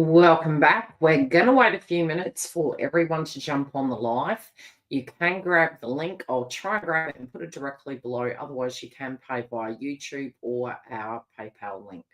Welcome back. We're going to wait a few minutes for everyone to jump on the live. You can grab the link. I'll try and grab it and put it directly below. Otherwise, you can pay via YouTube or our PayPal link.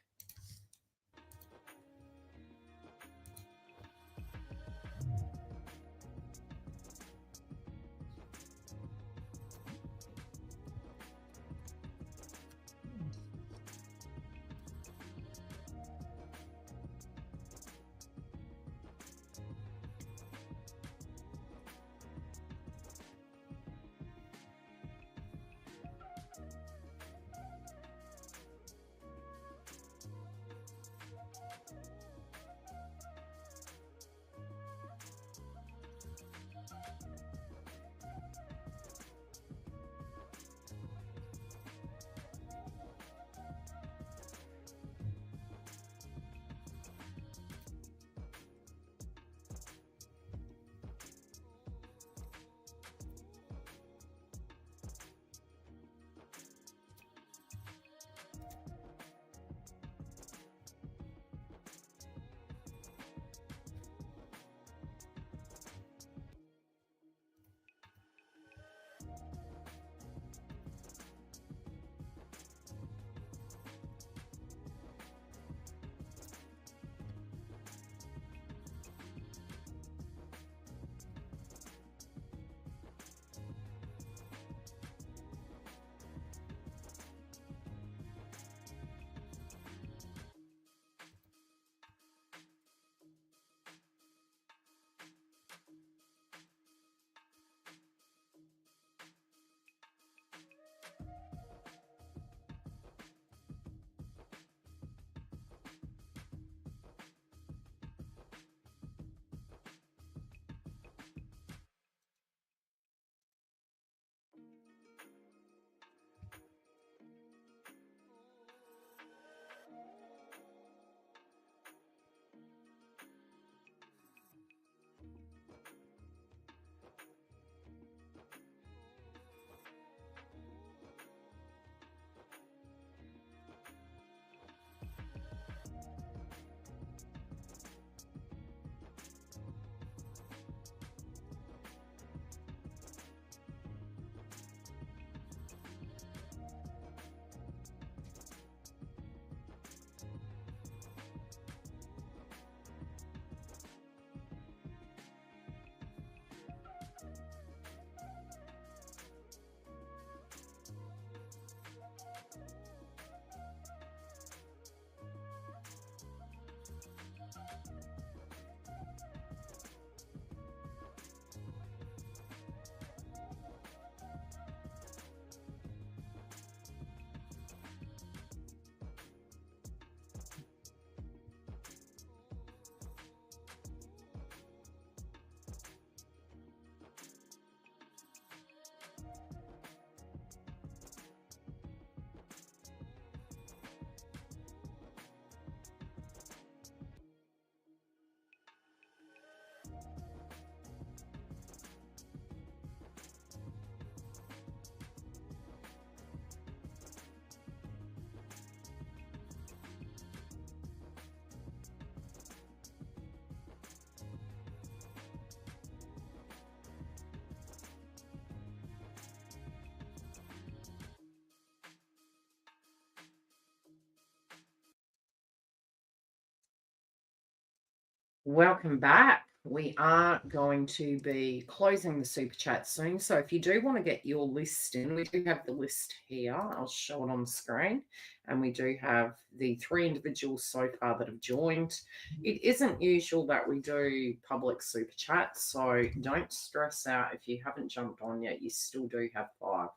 Welcome back. We are going to be closing the super chat soon. So if you do want to get your list in, we do have the list here. I'll show it on the screen. And we do have the 3 individuals so far that have joined. It isn't usual that we do public super chats, so don't stress out if you haven't jumped on yet. You still do have 5.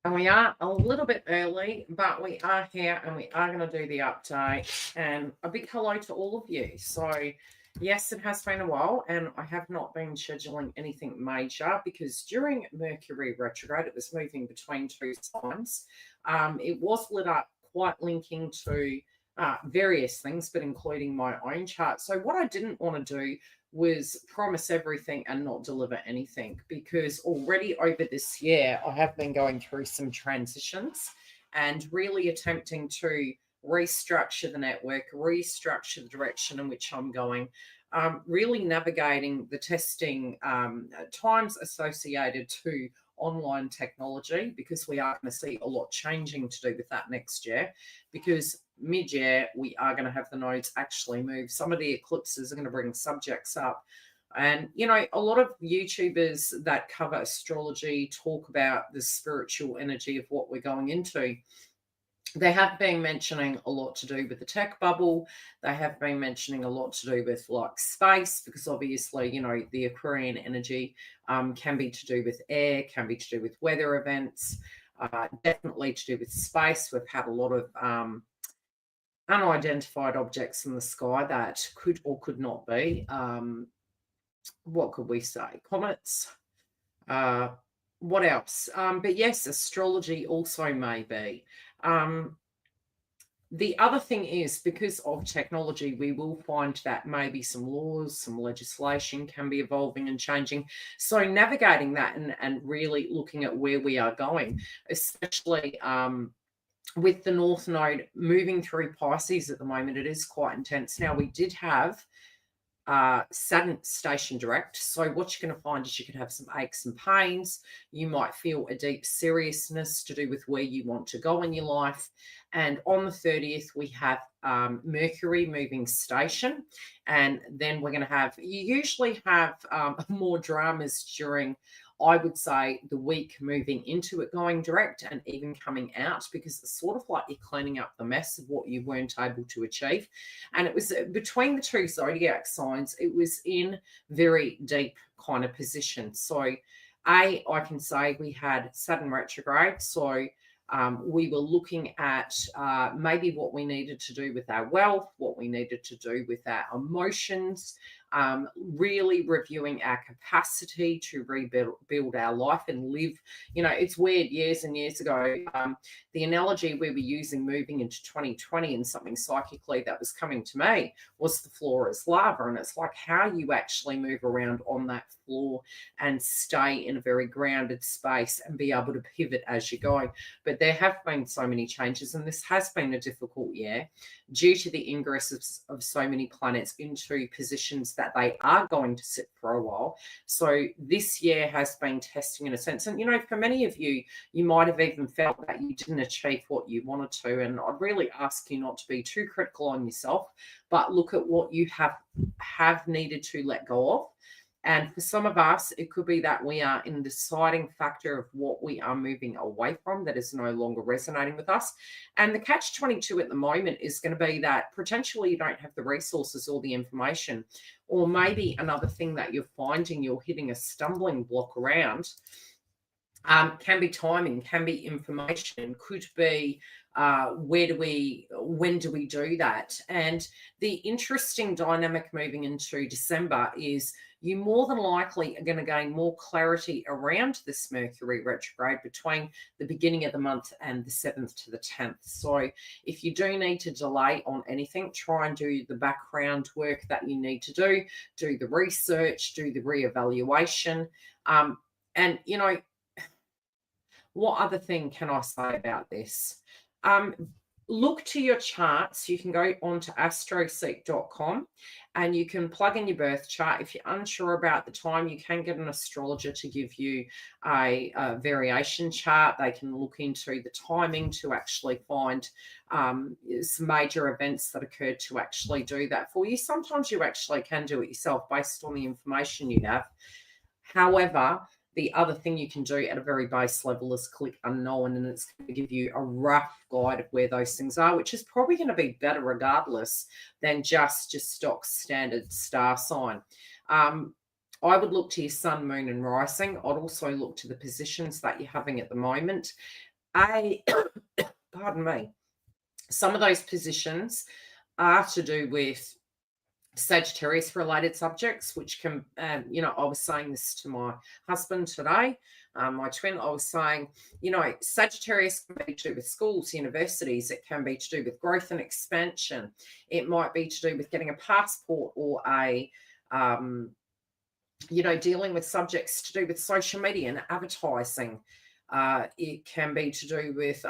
And we are a little bit early, but we are here and we are going to do the update. And a big hello to all of you. So Yes, it has been a while, and I have not been scheduling anything major because during Mercury retrograde, it was moving between two signs. It was lit up quite linking to various things, but including my own chart. So, what I didn't want to do was promise everything and not deliver anything because already over this year, I have been going through some transitions and really attempting to restructure the network, restructure the direction in which I'm going, really navigating the testing times associated to online technology because we are going to see a lot changing to do with that next year because mid-year we are going to have the nodes actually move. Some of the eclipses are going to bring subjects up. And, you know, a lot of YouTubers that cover astrology talk about the spiritual energy of what we're going into. They have been mentioning a lot to do with the tech bubble. They have been mentioning a lot to do with like space, because obviously, you know, the Aquarian energy can be to do with air, can be to do with weather events, definitely to do with space. We've had a lot of unidentified objects in the sky that could or could not be. What could we say? Comets. Uh, what else? But yes, astrology also may be. The other thing is, because of technology, we will find that maybe some laws, some legislation can be evolving and changing. So navigating that and really looking at where we are going, especially with the North Node moving through Pisces at the moment, it is quite intense. Now, we did have Saturn station direct. So what you're going to find is you can have some aches and pains. You might feel a deep seriousness to do with where you want to go in your life. And on the 30th, we have Mercury moving station. And then we're going to have, you usually have more dramas during, I would say, the week moving into it, going direct and even coming out, because it's sort of like you're cleaning up the mess of what you weren't able to achieve. And it was between the two zodiac signs, it was in very deep kind of position. So, I can say we had Saturn retrograde. So, we were looking at maybe what we needed to do with our wealth, what we needed to do with our emotions, really reviewing our capacity to rebuild our life and live. You know, it's weird, years and years ago, the analogy we were using moving into 2020 and something psychically that was coming to me was the floor is lava. And it's like how you actually move around on that floor and stay in a very grounded space and be able to pivot as you're going. But there have been so many changes, and this has been a difficult year due to the ingress of so many planets into positions that they are going to sit for a while. So this year has been testing in a sense. And, you know, for many of you, you might have even felt that you didn't achieve what you wanted to. And I'd really ask you not to be too critical on yourself, but look at what you have needed to let go of. And for some of us, it could be that we are in the deciding factor of what we are moving away from that is no longer resonating with us. And the catch 22 at the moment is going to be that potentially you don't have the resources or the information, or maybe another thing that you're finding you're hitting a stumbling block around. Can be timing, can be information, could be when do we do that? And the interesting dynamic moving into December is you more than likely are going to gain more clarity around this Mercury retrograde between the beginning of the month and the 7th to the 10th. So if you do need to delay on anything, try and do the background work that you need to do the research, do the reevaluation. And, you know, what other thing can I say about this? Look to your charts. You can go on to astroseek.com and you can plug in your birth chart. If you're unsure about the time, you can get an astrologer to give you a variation chart. They can look into the timing to actually find some major events that occurred to actually do that for you. Sometimes you actually can do it yourself based on the information you have. However, the other thing you can do at a very base level is click unknown, and it's going to give you a rough guide of where those things are, which is probably going to be better regardless than just your stock standard star sign. I would look to your sun, moon, and rising. I'd also look to the positions that you're having at the moment. Pardon me. Some of those positions are to do with Sagittarius related subjects, which can, I was saying this to my husband today, my twin. I was saying, Sagittarius can be to do with schools, universities. It can be to do with growth and expansion. It might be to do with getting a passport or dealing with subjects to do with social media and advertising. It can be to do with,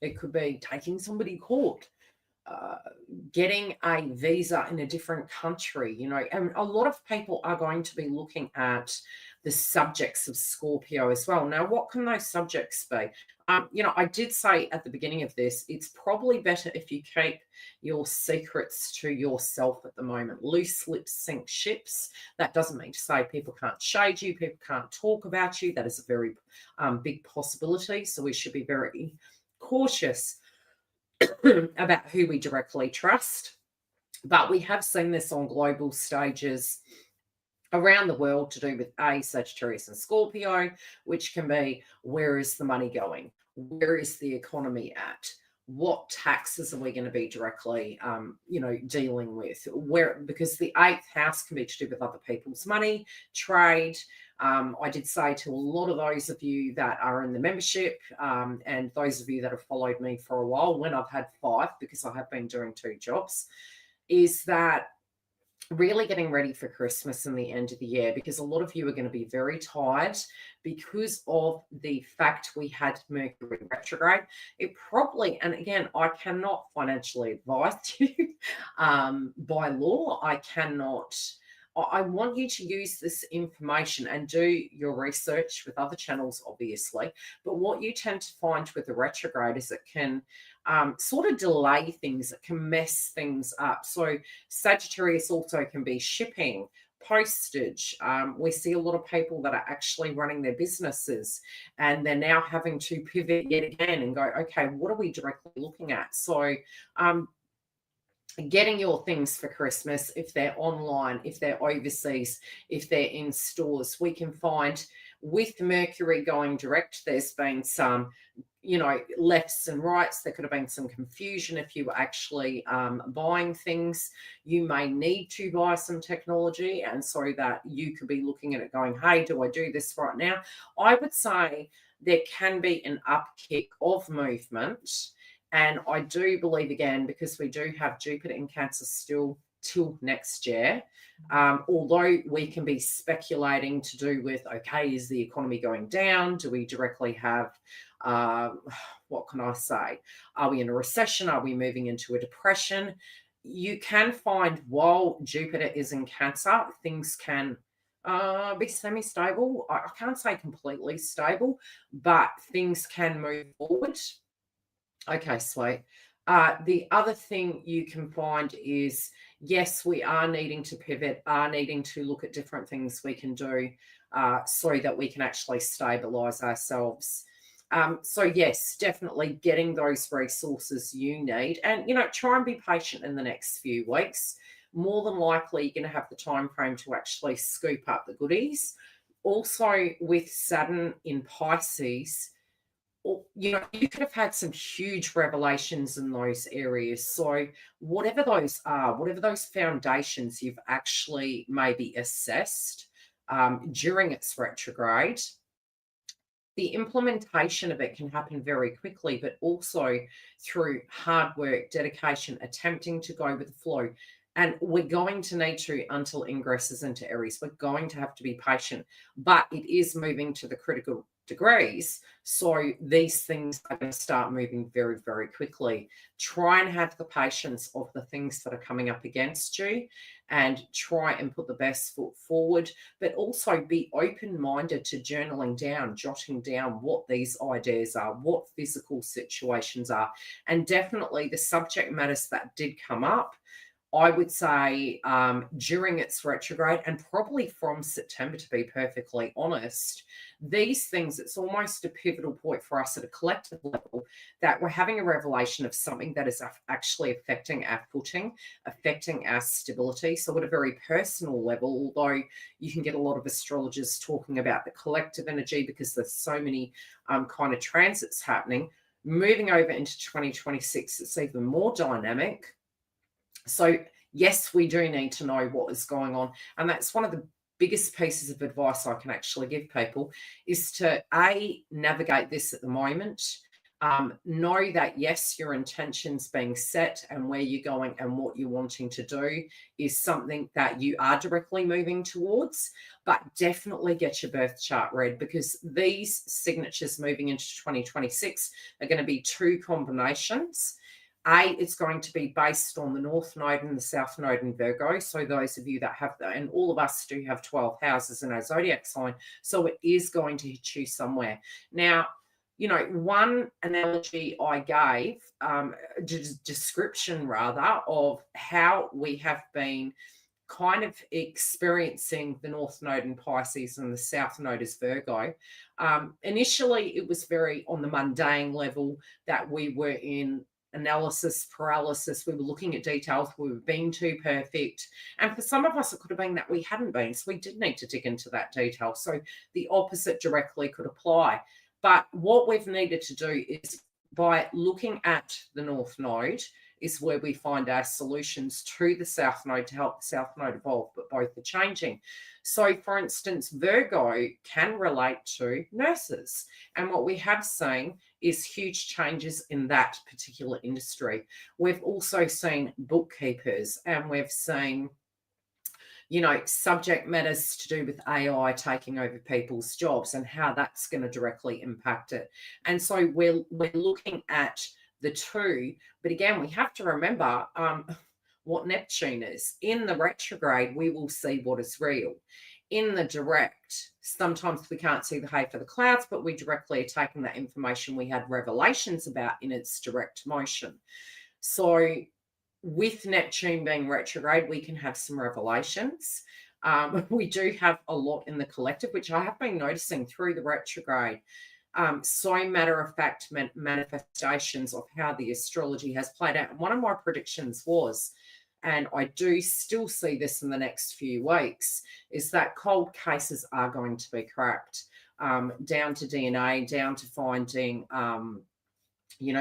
it could be taking somebody to court, uh, getting a visa in a different country, and a lot of people are going to be looking at the subjects of Scorpio as well. Now, what can those subjects be? I did say at the beginning of this, it's probably better if you keep your secrets to yourself at the moment. Loose lips sink ships. That doesn't mean to say people can't shade you, people can't talk about you. That is a very big possibility. So we should be very cautious about who we directly trust. But we have seen this on global stages around the world to do with Sagittarius and Scorpio, which can be, where is the money going? Where is the economy at? What taxes are we going to be directly, dealing with? Because the 8th house can be to do with other people's money, trade. I did say to a lot of those of you that are in the membership, and those of you that have followed me for a while, when I've had 5, because I have been doing 2 jobs, is that really getting ready for Christmas and the end of the year, because a lot of you are going to be very tired because of the fact we had Mercury retrograde. It probably, and again, I cannot financially advise you by law. I want you to use this information and do your research with other channels, obviously. But what you tend to find with the retrograde is it can sort of delay things, it can mess things up. So Sagittarius also can be shipping, postage. We see a lot of people that are actually running their businesses and they're now having to pivot yet again and go, okay, what are we directly looking at? So getting your things for Christmas, if they're online, if they're overseas, if they're in stores, we can find with Mercury going direct, there's been some, lefts and rights. There could have been some confusion if you were actually buying things. You may need to buy some technology, and so that you could be looking at it going, hey, do I do this right now? I would say there can be an upkick of movement. And I do believe, again, because we do have Jupiter in Cancer still till next year, although we can be speculating to do with, okay, is the economy going down? Do we directly have, what can I say? Are we in a recession? Are we moving into a depression? You can find while Jupiter is in Cancer, things can be semi-stable. I can't say completely stable, but things can move forward. Okay, sweet. The other thing you can find is, yes, we are needing to pivot, are needing to look at different things we can do so that we can actually stabilize ourselves. So yes, definitely getting those resources you need, and try and be patient in the next few weeks. More than likely, you're going to have the time frame to actually scoop up the goodies. Also, with Saturn in Pisces, you could have had some huge revelations in those areas. So whatever those are, whatever those foundations you've actually maybe assessed during its retrograde, the implementation of it can happen very quickly, but also through hard work, dedication, attempting to go with the flow. And we're going to need to, until ingresses into Aries, we're going to have to be patient, but it is moving to the critical degrees. So these things are going to start moving very, very quickly. Try and have the patience of the things that are coming up against you and try and put the best foot forward, but also be open-minded to journaling down, jotting down what these ideas are, what physical situations are, and definitely the subject matters that did come up. I would say during its retrograde, and probably from September, to be perfectly honest, these things, it's almost a pivotal point for us at a collective level that we're having a revelation of something that is actually affecting our footing, affecting our stability. So at a very personal level, although you can get a lot of astrologers talking about the collective energy because there's so many kind of transits happening, moving over into 2026, it's even more dynamic. So yes, we do need to know what is going on. And that's one of the biggest pieces of advice I can actually give people, is to navigate this at the moment. Know that, yes, your intentions being set and where you're going and what you're wanting to do is something that you are directly moving towards, but definitely get your birth chart read, because these signatures moving into 2026 are going to be two combinations. It's going to be based on the North Node and the South Node in Virgo. So those of you that have that, and all of us do have 12 houses in our zodiac sign, so it is going to hit you somewhere. Now, one analogy I gave, description rather, of how we have been kind of experiencing the North Node in Pisces and the South Node is Virgo. Initially, it was very on the mundane level, that we were in analysis paralysis. We were looking at details. We were being too perfect. And for some of us, it could have been that we hadn't been. So we did need to dig into that detail. So the opposite directly could apply. But what we've needed to do is, by looking at the North Node, is where we find our solutions to the South Node to help the South Node evolve, but both are changing. So, for instance, Virgo can relate to nurses. And what we have seen is huge changes in that particular industry. We've also seen bookkeepers, and we've seen subject matters to do with AI taking over people's jobs and how that's going to directly impact it. And so we're looking at the two, but again, we have to remember what Neptune is. In the retrograde, we will see what is real. In the direct, sometimes we can't see the hay for the clouds, but we directly are taking that information we had revelations about in its direct motion. So with Neptune being retrograde, we can have some revelations. We do have a lot in the collective, which I have been noticing through the retrograde. So matter-of-fact manifestations of how the astrology has played out. And one of my predictions was, and I do still see this in the next few weeks, is that cold cases are going to be cracked, down to DNA, down to finding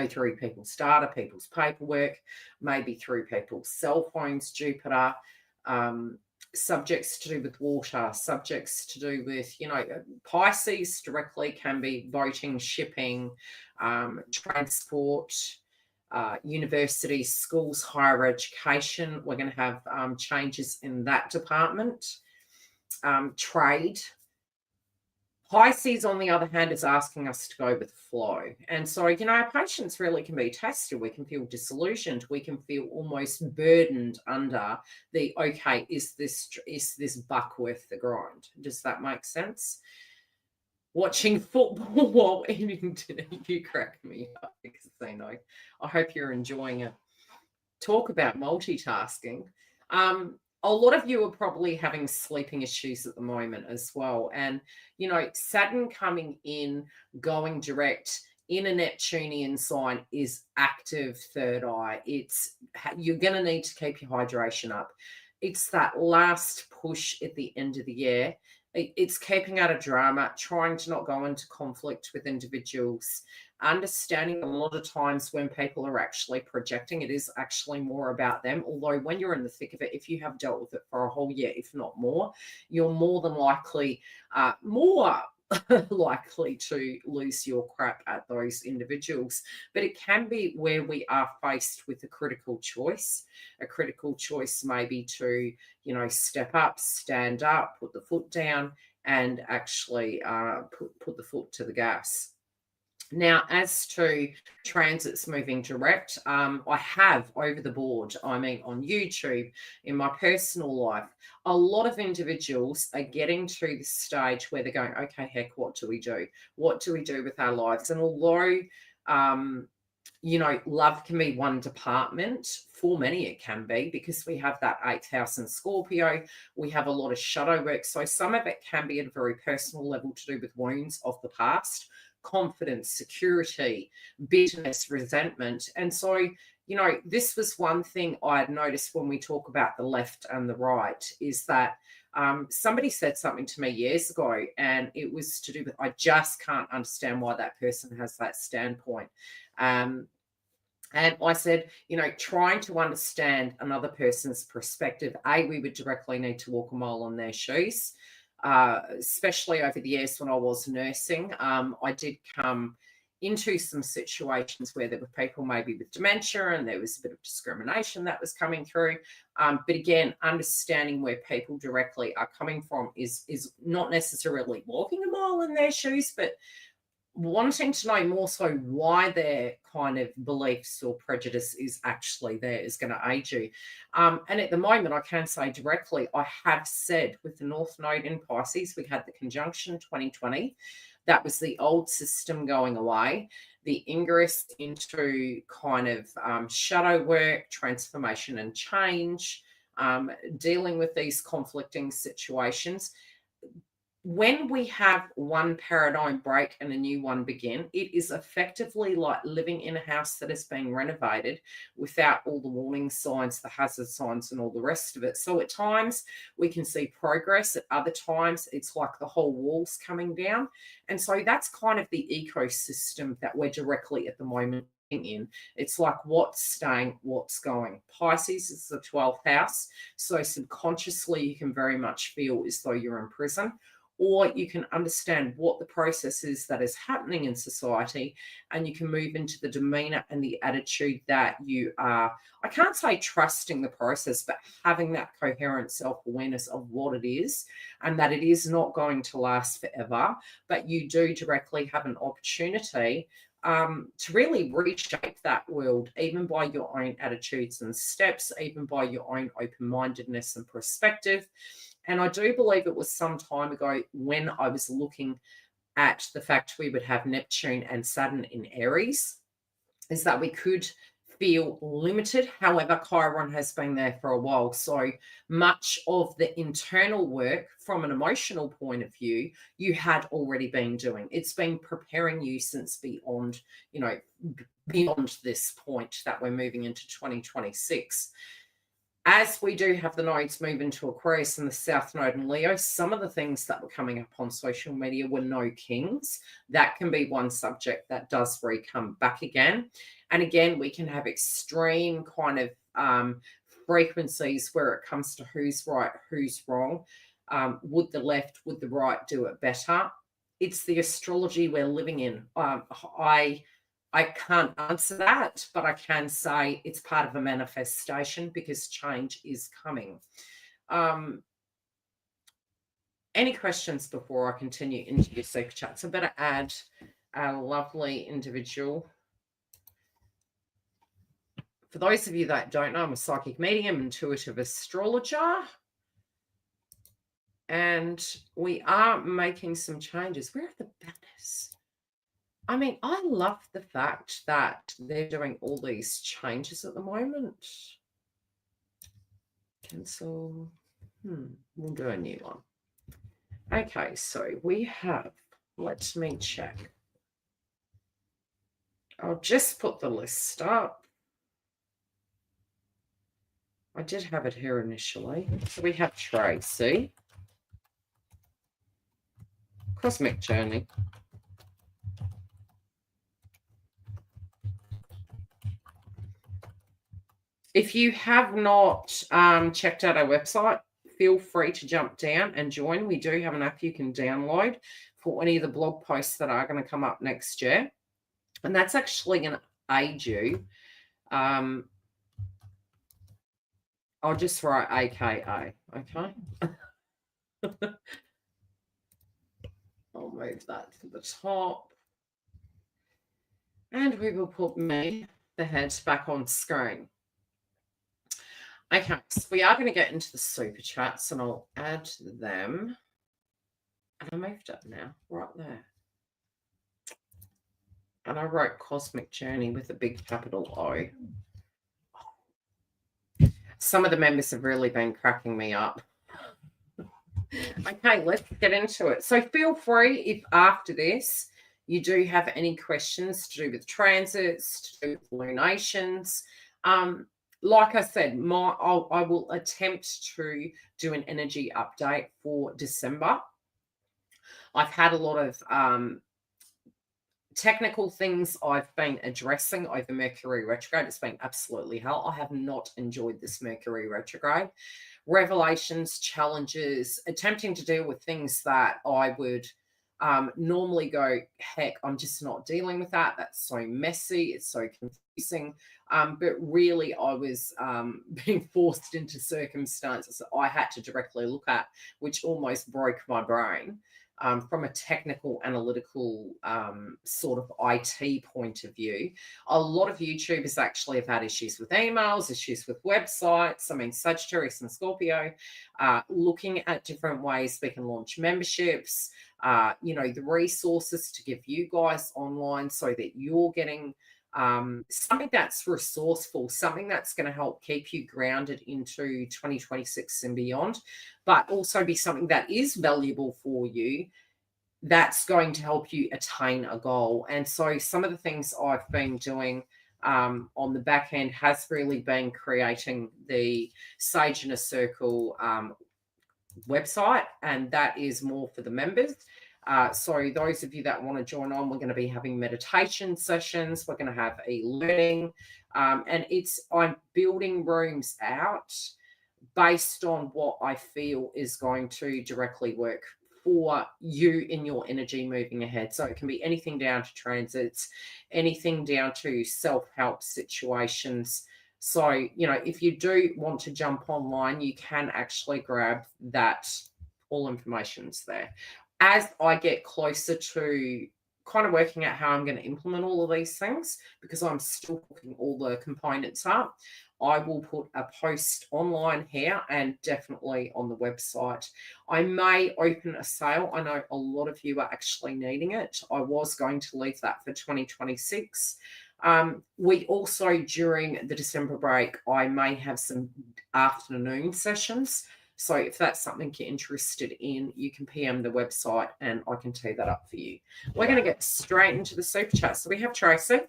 through people's data, people's paperwork, maybe through people's cell phones, Jupiter, subjects to do with water, subjects to do with, Pisces directly can be voting, shipping, transport, universities, schools, higher education. We're going to have changes in that department. Trade. Pisces, on the other hand, is asking us to go with the flow. And so, our patience really can be tested. We can feel disillusioned. We can feel almost burdened under the, okay, is this buck worth the grind? Does that make sense? Watching football while eating dinner, you crack me up, because they know. I hope you're enjoying it. Talk about multitasking. A lot of you are probably having sleeping issues at the moment as well. And, Saturn coming in, going direct in a Neptunian sign is active third eye. You're going to need to keep your hydration up. It's that last push at the end of the year. It's keeping out of drama, trying to not go into conflict with individuals, understanding a lot of times when people are actually projecting, it is actually more about them. Although when you're in the thick of it, if you have dealt with it for a whole year, if not more, you're more than likely likely to lose your crap at those individuals. But it can be where we are faced with a critical choice. A critical choice maybe to, step up, stand up, put the foot down, and actually put the foot to the gas. Now, as to transits moving direct, I have over the board, on YouTube, in my personal life, a lot of individuals are getting to the stage where they're going, okay, heck, what do we do? What do we do with our lives? And although, love can be one department, for many it can be, because we have that 8th house in Scorpio, we have a lot of shadow work. So some of it can be at a very personal level to do with wounds of the past, confidence, security, bitterness, resentment. And so, this was one thing I had noticed when we talk about the left and the right, is that somebody said something to me years ago, and it was to do with, I just can't understand why that person has that standpoint. And I said, trying to understand another person's perspective, we would directly need to walk a mile in their shoes, especially over the years when I was nursing. I did come into some situations where there were people maybe with dementia and there was a bit of discrimination that was coming through. But again, understanding where people directly are coming from is not necessarily walking a mile in their shoes, but wanting to know more so why their kind of beliefs or prejudice is actually there is going to aid you. And at the moment, I can say directly, I have said with the North Node in Pisces, we had the conjunction 2020. That was the old system going away. The ingress into kind of shadow work, transformation and change, dealing with these conflicting situations. When we have one paradigm break and a new one begin, it is effectively like living in a house that is being renovated without all the warning signs, the hazard signs, and all the rest of it. So at times we can see progress. At other times, it's like the whole wall's coming down. And so that's kind of the ecosystem that we're directly at the moment in. It's like what's staying, what's going. Pisces is the 12th house. So subconsciously, you can very much feel as though you're in prison, or you can understand what the process is that is happening in society, and you can move into the demeanor and the attitude that you are, I can't say trusting the process, but having that coherent self-awareness of what it is and that it is not going to last forever, but you do directly have an opportunity to really reshape that world, even by your own attitudes and steps, even by your own open-mindedness and perspective. And I do believe it was some time ago when I was looking at the fact we would have Neptune and Saturn in Aries, is that we could feel limited. However, Chiron has been there for a while. So much of the internal work from an emotional point of view, you had already been doing. It's been preparing you since beyond this point that we're moving into 2026. As we do have the nodes move into Aquarius and the South Node in Leo, some of the things that were coming up on social media were no kings. That can be one subject that does come back again. And again, we can have extreme kind of frequencies where it comes to who's right, who's wrong. Would the left, would the right do it better? It's the astrology we're living in. I can't answer that, but I can say it's part of a manifestation because change is coming. Any questions before I continue into your super chats? I better add a lovely individual. For those of you that don't know, I'm a psychic medium, intuitive astrologer, and we are making some changes. Where are the banners? I mean, I love the fact that they're doing all these changes at the moment. Cancel. We'll do a new one. Okay, so we have, let me check. I'll just put the list up. I did have it here initially. So we have Tracy, Cosmic Journey, if you have not checked out our website, feel free to jump down and join. We do have an app you can download for any of the blog posts that are going to come up next year. And that's actually going to aid you. I'll just write AKA, okay? I'll move that to the top. And we will put me, the head, back on screen. Okay, so we are going to get into the super chats and I'll add them. And I moved it now, right there. And I wrote Cosmic Journey with a big capital O. Some of the members have really been cracking me up. Okay, let's get into it. So feel free, if after this you do have any questions to do with transits, to do with lunations, like I said, I will attempt to do an energy update for December. I've had a lot of technical things I've been addressing over Mercury retrograde. It's been absolutely hell. I have not enjoyed this Mercury retrograde. Revelations, challenges, attempting to deal with things that I would normally go, heck, I'm just not dealing with that. That's so messy. It's so confusing. But really, I was being forced into circumstances that I had to directly look at, which almost broke my brain. From a technical, analytical sort of IT point of view. A lot of YouTubers actually have had issues with emails, issues with websites. I mean, Sagittarius and Scorpio, looking at different ways we can launch memberships, the resources to give you guys online so that you're getting something that's resourceful, something that's going to help keep you grounded into 2026 and beyond, but also be something that is valuable for you, that's going to help you attain a goal. And so some of the things I've been doing on the back end has really been creating the Sage in a Circle website, and that is more for the members. So those of you that want to join on, we're going to be having meditation sessions. We're going to have e-learning, and I'm building rooms out based on what I feel is going to directly work for you in your energy moving ahead. So it can be anything down to transits, anything down to self-help situations. So, if you do want to jump online, you can actually grab that. All information's there. As I get closer to kind of working out how I'm going to implement all of these things, because I'm still hooking all the components up, I will put a post online here and definitely on the website. I may open a sale. I know a lot of you are actually needing it. I was going to leave that for 2026. We also, during the December break, I may have some afternoon sessions. So if that's something you're interested in, you can PM the website and I can tee that up for you. We're going to get straight into the super chat. So we have Tracy.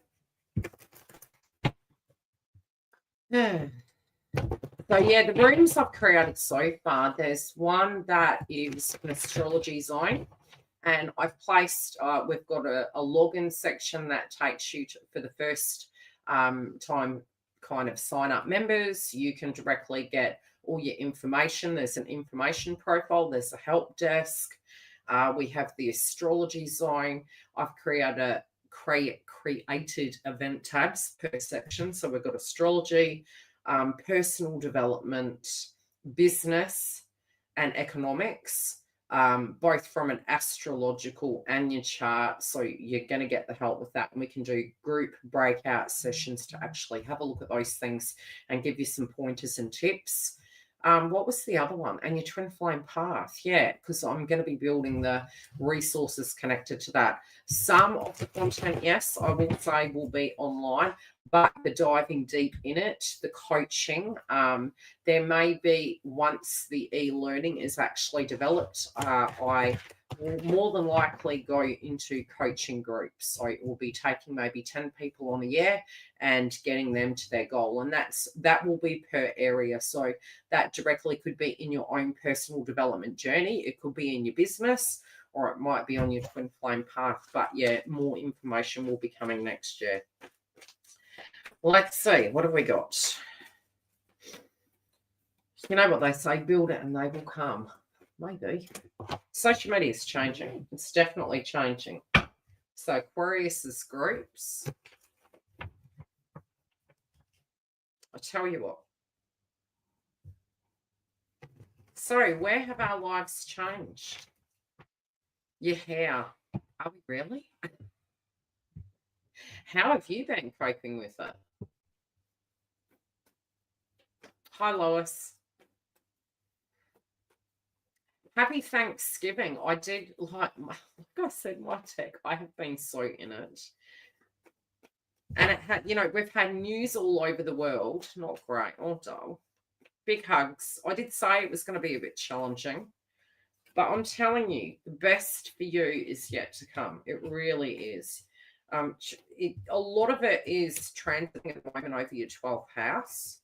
So yeah, the rooms I've created so far, there's one that is an astrology zone, and I've placed, we've got a login section that takes you to, for the first time kind of sign up members. You can directly get all your information. There's an information profile, there's a help desk. We have the astrology zone. I've created event tabs per section. So we've got astrology, personal development, business, and economics, both from an astrological and your chart. So you're going to get the help with that. And we can do group breakout sessions to actually have a look at those things and give you some pointers and tips. What was the other one? And your twin flame path. Yeah, because I'm going to be building the resources connected to that. Some of the content, yes, I will say will be online, but the diving deep in it, the coaching, there may be, once the e-learning is actually developed, I will more than likely go into coaching groups. So it will be taking maybe 10 people on a year and getting them to their goal. And that will be per area. So that directly could be in your own personal development journey. It could be in your business, or it might be on your twin flame path. But yeah, more information will be coming next year. Let's see, what have we got? You know what they say, build it and they will come. Maybe. Social media is changing. It's definitely changing. So Aquarius's groups. I tell you what. So where have our lives changed? Your hair. Are we really? How have you been coping with it? Hi, Lois. Happy Thanksgiving. I did, like I said, my tech, I have been so in it. And it had, we've had news all over the world. Not great, or dull. Big hugs. I did say it was going to be a bit challenging, but I'm telling you, the best for you is yet to come. It really is. A lot of it is transiting at the moment over your 12th house.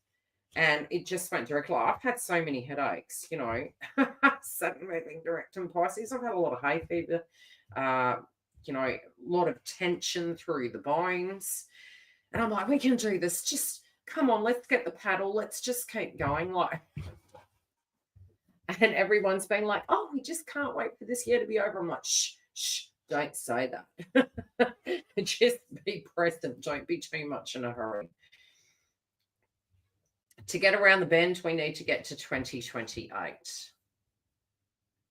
And it just went directly. I've had so many headaches, Saturn moving direct in Pisces. I've had a lot of hay fever, you know, a lot of tension through the bones. And I'm like, we can do this. Just come on, let's get the paddle. Let's just keep going. Like, and everyone's been like, oh, we just can't wait for this year to be over. I'm like, shh, shh, don't say that. Just be present. Don't be too much in a hurry. To get around the bend, we need to get to 2028.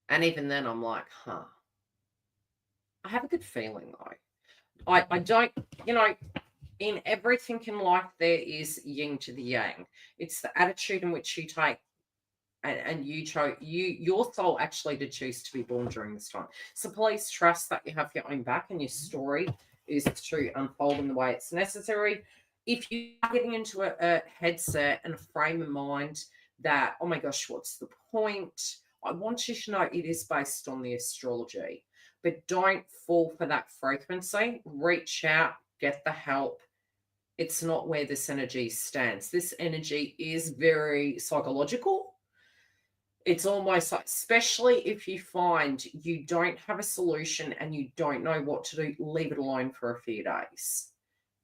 And even then, I'm like, huh. I have a good feeling, though. I don't, you know, in everything in life, there is yin to the yang. It's the attitude in which you take, and your soul actually did choose to be born during this time. So please trust that you have your own back and your story is to unfold in the way it's necessary. If you are getting into a headset and a frame of mind that, oh my gosh, what's the point? I want you to know it is based on the astrology, but don't fall for that frequency. Reach out, get the help. It's not where this energy stands. This energy is very psychological. It's almost like, especially if you find you don't have a solution and you don't know what to do, leave it alone for a few days.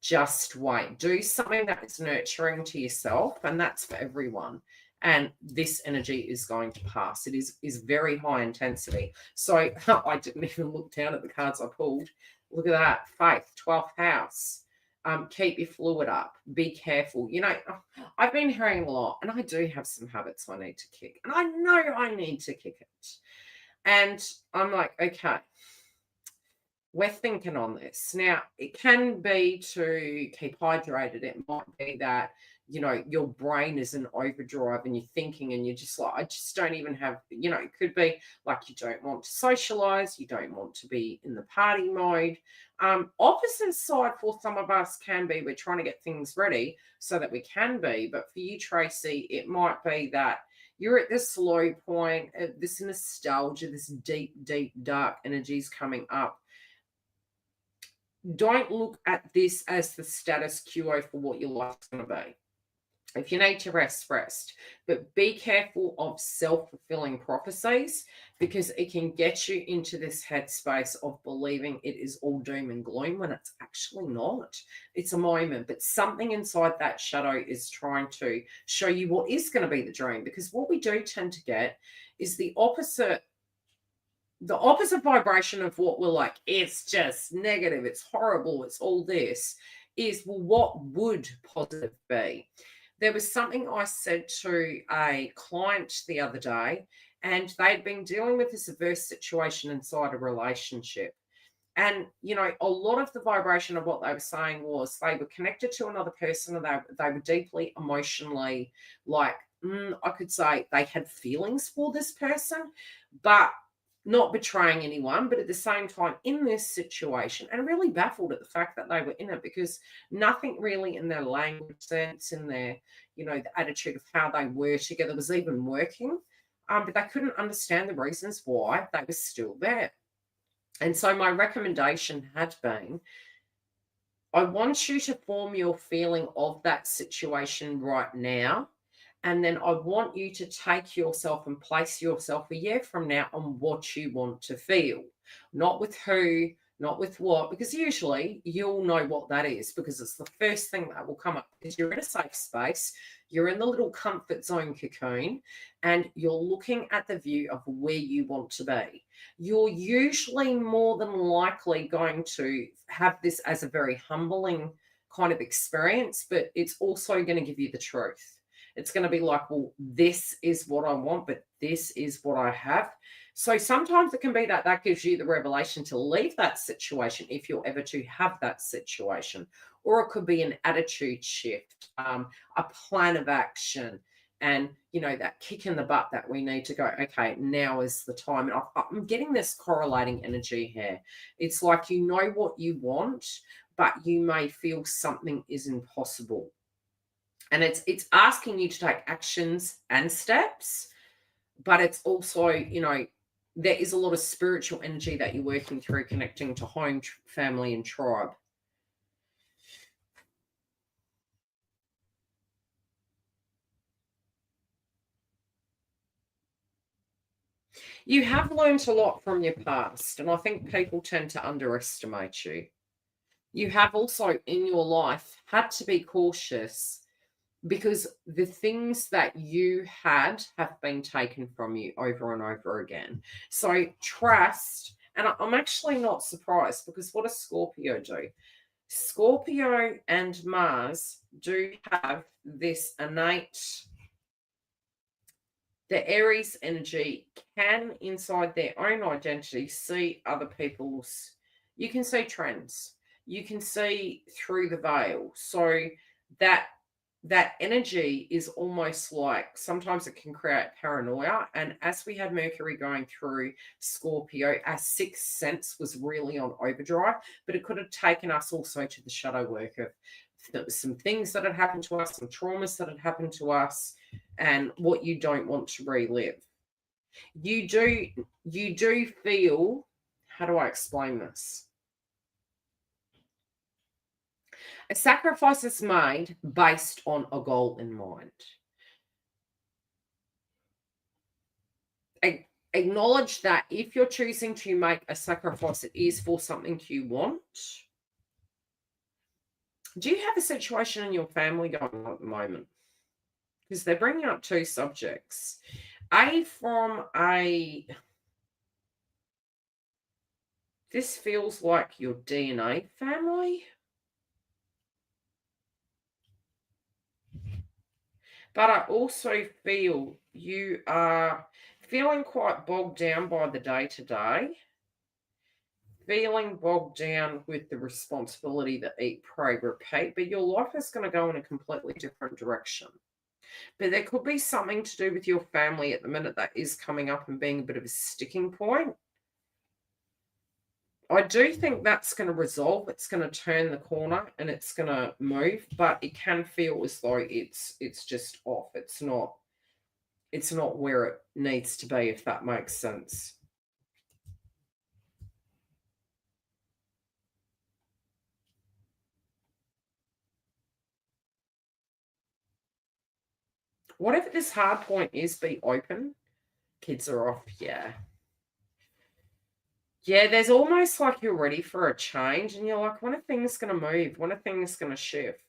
Just wait. Do something that's nurturing to yourself, and that's for everyone. And this energy is going to pass. It is very high intensity. So I didn't even look down at the cards I pulled. Look at that. Faith, 12th house. Keep your fluid up. Be careful. You know, I've been hearing a lot, and I do have some habits I need to kick. And I know I need to kick it. And I'm like, okay, we're thinking on this. Now, it can be to keep hydrated. It might be that, you know, your brain is in overdrive and you're thinking and you're just like, I just don't even have, you know, it could be like you don't want to socialize, you don't want to be in the party mode. Opposite side for some of us can be we're trying to get things ready so that we can be. But for you, Tracy, it might be that you're at this low point, this nostalgia, this deep, deep, dark energies coming up. Don't look at this as the status quo for what your life's going to be. If you need to rest, rest. But be careful of self-fulfilling prophecies, because it can get you into this headspace of believing it is all doom and gloom when it's actually not. It's a moment, but something inside that shadow is trying to show you what is going to be the dream. Because what we do tend to get is the opposite vibration of what we're like, it's just negative, it's horrible, it's all this, is, well, what would positive be? There was something I said to a client the other day, and they'd been dealing with this adverse situation inside a relationship. And, you know, a lot of the vibration of what they were saying was they were connected to another person, and they were deeply emotionally, like, I could say they had feelings for this person, but not betraying anyone, but at the same time in this situation, and really baffled at the fact that they were in it, because nothing really in their language sense, in their, you know, the attitude of how they were together was even working. But they couldn't understand the reasons why they were still there. And so my recommendation had been, I want you to form your feeling of that situation right now. And then I want you to take yourself and place yourself a year from now on what you want to feel. Not with who, not with what, because usually you'll know what that is, because it's the first thing that will come up. Because you're in a safe space, you're in the little comfort zone cocoon, and you're looking at the view of where you want to be. You're usually more than likely going to have this as a very humbling kind of experience, but it's also going to give you the truth. It's going to be like, well, this is what I want, but this is what I have. So sometimes it can be that that gives you the revelation to leave that situation if you're ever to have that situation. Or it could be an attitude shift, a plan of action, and, you know, that kick in the butt that we need to go, okay, now is the time. And I'm getting this correlating energy here. It's like, you know what you want, but you may feel something is impossible. And it's asking you to take actions and steps, but it's also, you know, there is a lot of spiritual energy that you're working through, connecting to home, family, and tribe. You have learned a lot from your past, and I think people tend to underestimate you. You have also in your life had to be cautious because the things that you had have been taken from you over and over again. So trust, and I'm actually not surprised because what does Scorpio do? Scorpio and Mars do have this innate, the Aries energy can, inside their own identity, see other people's, you can see trends, you can see through the veil. So that energy is almost like sometimes it can create paranoia. And as we had Mercury going through Scorpio, our sixth sense was really on overdrive, but it could have taken us also to the shadow work of some things that had happened to us, some traumas that had happened to us, and what you don't want to relive. You do feel, how do I explain this? A sacrifice is made based on a goal in mind. Acknowledge that if you're choosing to make a sacrifice, it is for something you want. Do you have a situation in your family going on at the moment? Because they're bringing up two subjects. This feels like your DNA family. But I also feel you are feeling quite bogged down by the day-to-day, feeling bogged down with the responsibility that eat, pray, repeat, but your life is going to go in a completely different direction. But there could be something to do with your family at the minute that is coming up and being a bit of a sticking point. I do think that's going to resolve. It's going to turn the corner and it's going to move, but it can feel as though it's just off. It's not where it needs to be, if that makes sense. Whatever this hard point is, be open. Kids are off, yeah. Yeah, there's almost like you're ready for a change and you're like, when are things going to move? When are things going to shift?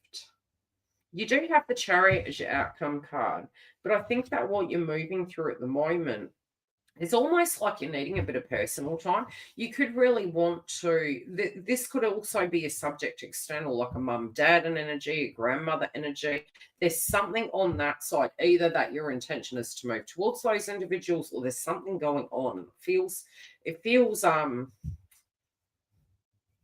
You do have the Chariot as your outcome card, but I think that what you're moving through at the moment, it's almost like you're needing a bit of personal time. You could really want to, this could also be a subject external, like a mum, dad, an energy, a grandmother energy. There's something on that side, either that your intention is to move towards those individuals or there's something going on. It feels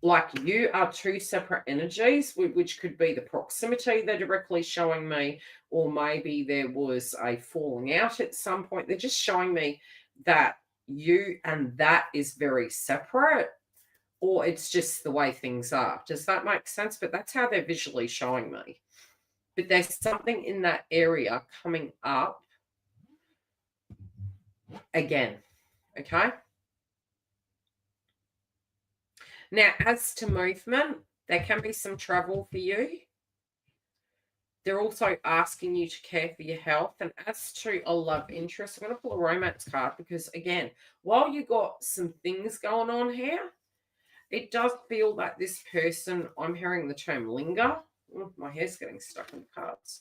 like you are two separate energies, which could be the proximity they're directly showing me, or maybe there was a falling out at some point. They're just showing me that you and that is very separate, or it's just the way things are. Does that make sense? But that's how they're visually showing me. But there's something in that area coming up again. Okay. Now, as to movement, there can be some travel for you. They're also asking you to care for your health. And as to a love interest, I'm going to pull a romance card because, again, while you got some things going on here, it does feel that this person, I'm hearing the term linger. Oh, my hair's getting stuck in the cards.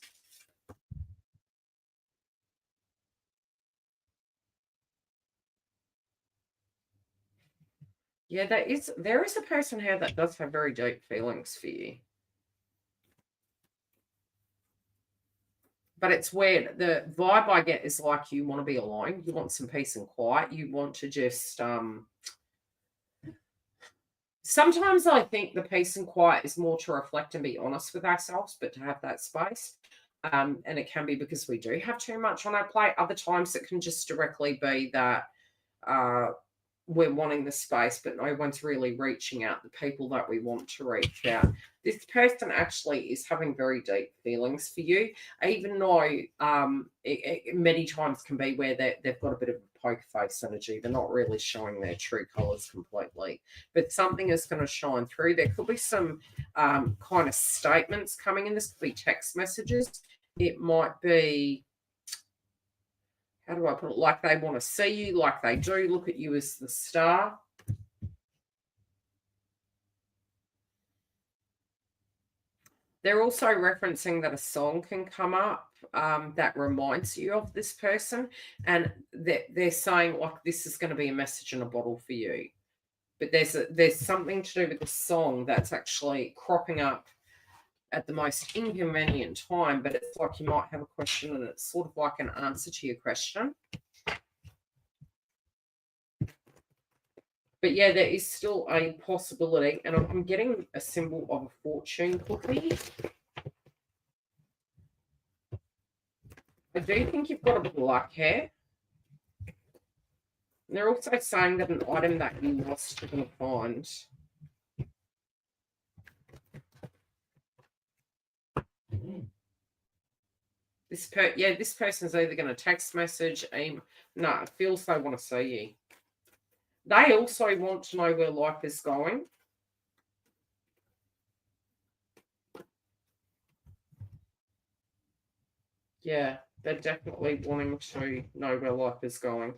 Yeah, there is a person here that does have very deep feelings for you. But it's weird. The vibe I get is like you want to be alone. You want some peace and quiet. You want to just sometimes I think the peace and quiet is more to reflect and be honest with ourselves, but to have that space. And it can be because we do have too much on our plate. Other times it can just directly be that we're wanting the space, but no one's really reaching out, the people that we want to reach out. This person actually is having very deep feelings for you, even though it many times can be where they've got a bit of a poker face energy. They're not really showing their true colors completely, but something is going to shine through. There could be some kind of statements coming in. This could be text messages. It might be, how do I put it? Like they want to see you, like they do look at you as the star. They're also referencing that a song can come up that reminds you of this person. And they're saying, like, this is going to be a message in a bottle for you. But there's something to do with the song that's actually cropping up at the most inconvenient time. But it's like you might have a question and it's sort of like an answer to your question. But yeah, there is still a possibility. And I'm getting a symbol of a fortune cookie. I do think you've got a bit of luck here. And they're also saying that an item that you lost, you're going to find. This person's either going to text message, no, it feels they want to see you. They also want to know where life is going. Yeah, they're definitely wanting to know where life is going.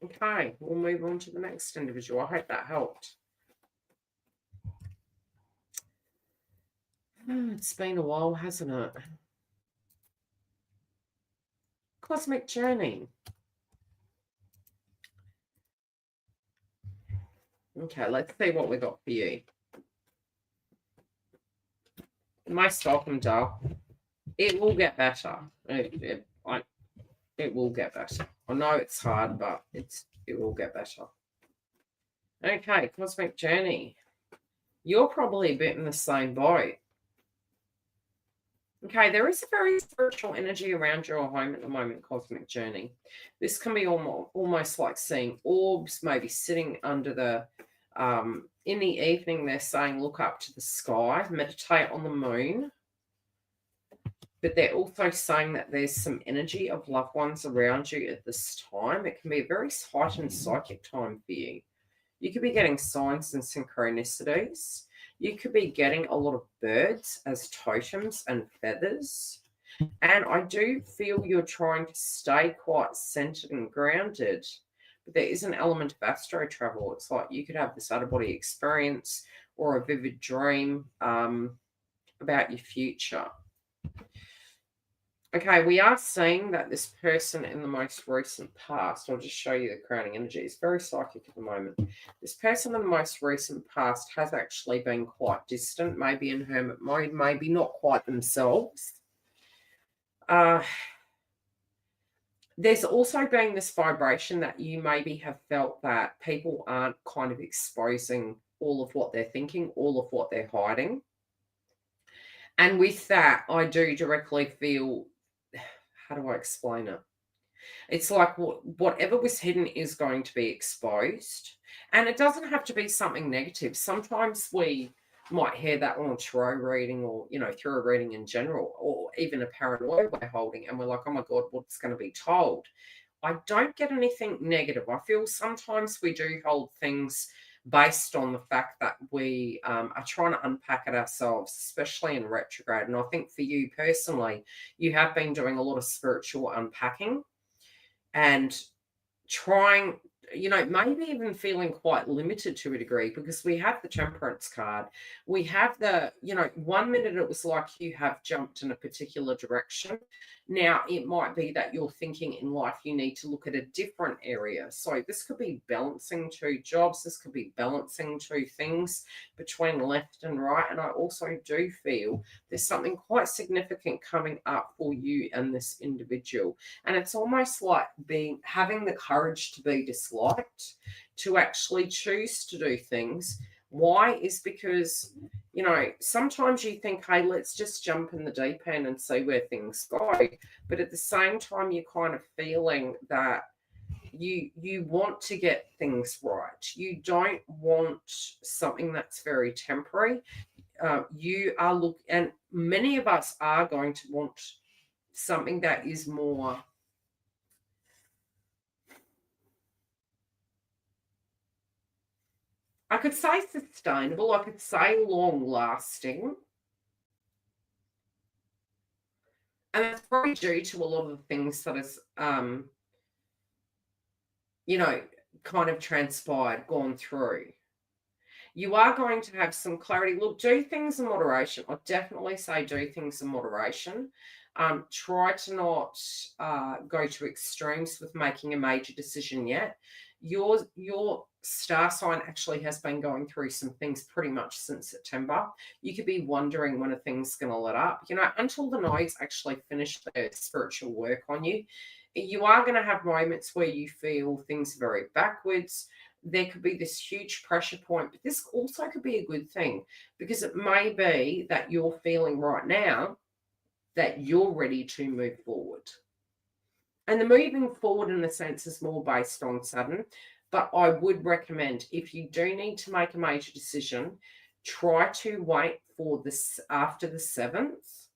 Okay, we'll move on to the next individual. I hope that helped. It's been a while, hasn't it? Cosmic Journey. Okay, let's see what we got for you. Most welcome, doll. It will get better. It will get better. I know it's hard, but it will get better. Okay, Cosmic Journey. You're probably a bit in the same boat. Okay, there is a very spiritual energy around your home at the moment, Cosmic Journey. This can be almost like seeing orbs, maybe sitting under the, in the evening, they're saying look up to the sky, meditate on the moon. But they're also saying that there's some energy of loved ones around you at this time. It can be a very heightened psychic time for you. You could be getting signs and synchronicities. You could be getting a lot of birds as totems and feathers. And I do feel you're trying to stay quite centered and grounded. But there is an element of astro travel. It's like you could have this out-of-body experience or a vivid dream about your future. Okay, we are seeing that this person in the most recent past, I'll just show you the crowning energy, it's very psychic at the moment. This person in the most recent past has actually been quite distant, maybe in hermit mode, maybe not quite themselves. There's also been this vibration that you maybe have felt that people aren't kind of exposing all of what they're thinking, all of what they're hiding. And with that, I do directly feel, how do I explain it? It's like whatever was hidden is going to be exposed. And it doesn't have to be something negative. Sometimes we might hear that on a tarot reading or, through a reading in general, or even a paranoia we're holding. And we're like, oh my God, what's going to be told? I don't get anything negative. I feel sometimes we do hold things based on the fact that we are trying to unpack it ourselves, especially in retrograde. And I think for you personally, you have been doing a lot of spiritual unpacking and trying, maybe even feeling quite limited to a degree, because we have the Temperance card. We have the, 1 minute it was like you have jumped in a particular direction. Now, it might be that you're thinking in life you need to look at a different area. So this could be balancing two jobs. This could be balancing two things between left and right. And I also do feel there's something quite significant coming up for you and this individual. And it's almost like having the courage to be disliked, to actually choose to do things. Why? Is because, sometimes you think, hey, let's just jump in the deep end and see where things go. But at the same time, you're kind of feeling that you want to get things right. You don't want something that's very temporary. And many of us are going to want something that is more, I could say sustainable, I could say long lasting. And that's probably due to a lot of the things that is you know, kind of transpired, gone through. You are going to have some clarity. Look, do things in moderation. I definitely say do things in moderation. Try to not go to extremes with making a major decision yet. Your star sign actually has been going through some things pretty much since September. You could be wondering when a thing's going to let up. You know, until the nodes actually finish their spiritual work on you, you are going to have moments where you feel things very backwards. There could be this huge pressure point, but this also could be a good thing because it may be that you're feeling right now that you're ready to move forward. And the moving forward, in a sense, is more based on Saturn. But I would recommend if you do need to make a major decision, try to wait for this after the 7th.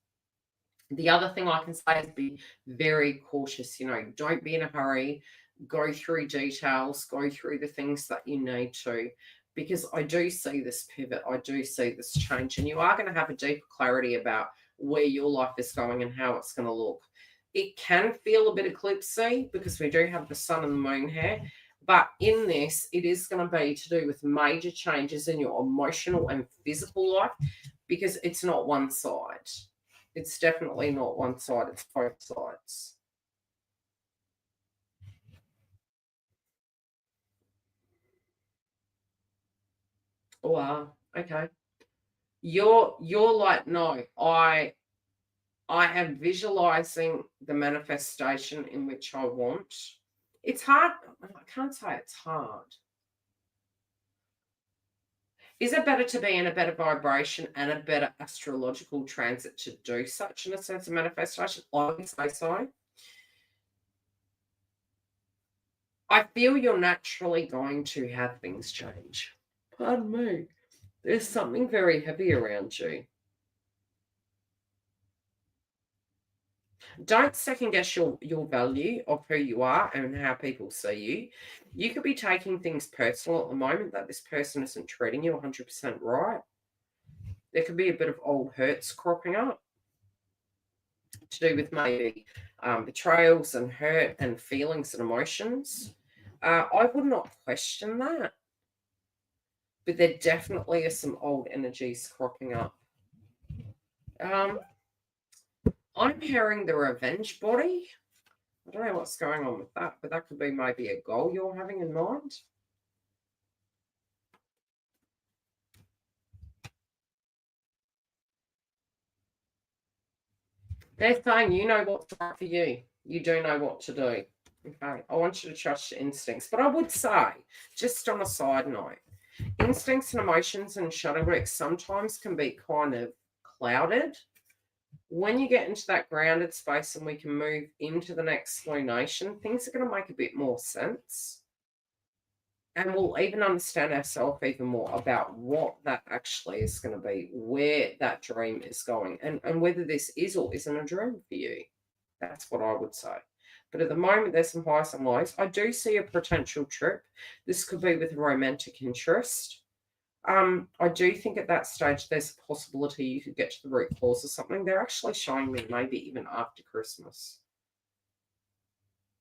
The other thing I can say is be very cautious. You know, don't be in a hurry. Go through details, go through the things that you need to, because I do see this pivot. I do see this change, and you are going to have a deeper clarity about where your life is going and how it's going to look. It can feel a bit eclipsy because we do have the sun and the moon here. But in this, it is going to be to do with major changes in your emotional and physical life because it's not one side. It's definitely not one side, it's both sides. Wow, okay. You're like, no, I am visualizing the manifestation in which I want. It's hard. I can't say it's hard. Is it better to be in a better vibration and a better astrological transit to do such in a sense of manifestation? I would say so. I feel you're naturally going to have things change. Pardon me. There's something very heavy around you. Don't second guess your value of who you are and how people see you. You could be taking things personal at the moment that this person isn't treating you 100% right. There could be a bit of old hurts cropping up to do with maybe betrayals and hurt and feelings and emotions. I would not question that, but there definitely are some old energies cropping up. I'm hearing the revenge body. I don't know what's going on with that, but that could be maybe a goal you're having in mind. They're saying you know what's right for you. You do know what to do. Okay. I want you to trust your instincts. But I would say, just on a side note, instincts and emotions and shadow work sometimes can be kind of clouded. When you get into that grounded space and we can move into the next lunation, things are going to make a bit more sense. And we'll even understand ourselves even more about what that actually is going to be, where that dream is going, and whether this is or isn't a dream for you. That's what I would say. But at the moment, there's some highs and lows. I do see a potential trip. This could be with a romantic interest. I do think at that stage there's a possibility you could get to the root cause of something. They're actually showing me maybe even after Christmas.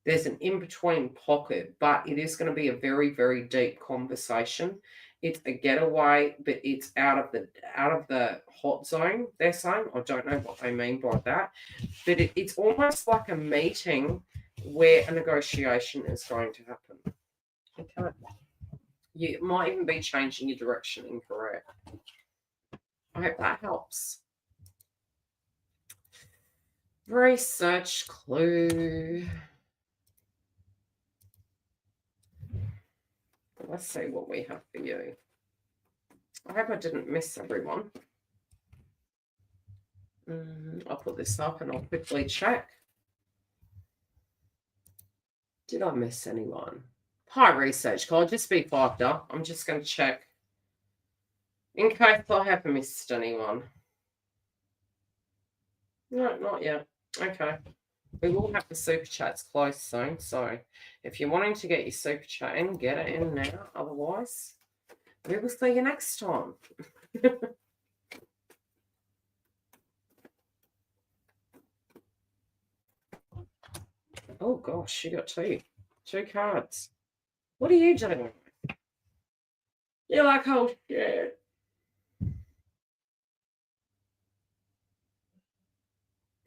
There's an in-between pocket, but it is going to be a very, very deep conversation. It's a getaway, but it's out of the hot zone, they're saying. I don't know what they mean by that. But it's almost like a meeting where a negotiation is going to happen. Okay. You might even be changing your direction in career. I hope that helps. Research clue. Let's see what we have for you. I hope I didn't miss everyone. I'll put this up and I'll quickly check. Did I miss anyone? Hi, research call. Just be fived up. I'm just going to check in case I haven't missed anyone. No, not yet. Okay. We will have the super chats close soon. So if you're wanting to get your super chat in, get it in now. Otherwise, we will see you next time. Oh gosh, you got two cards. What are you doing? You're like, oh, yeah.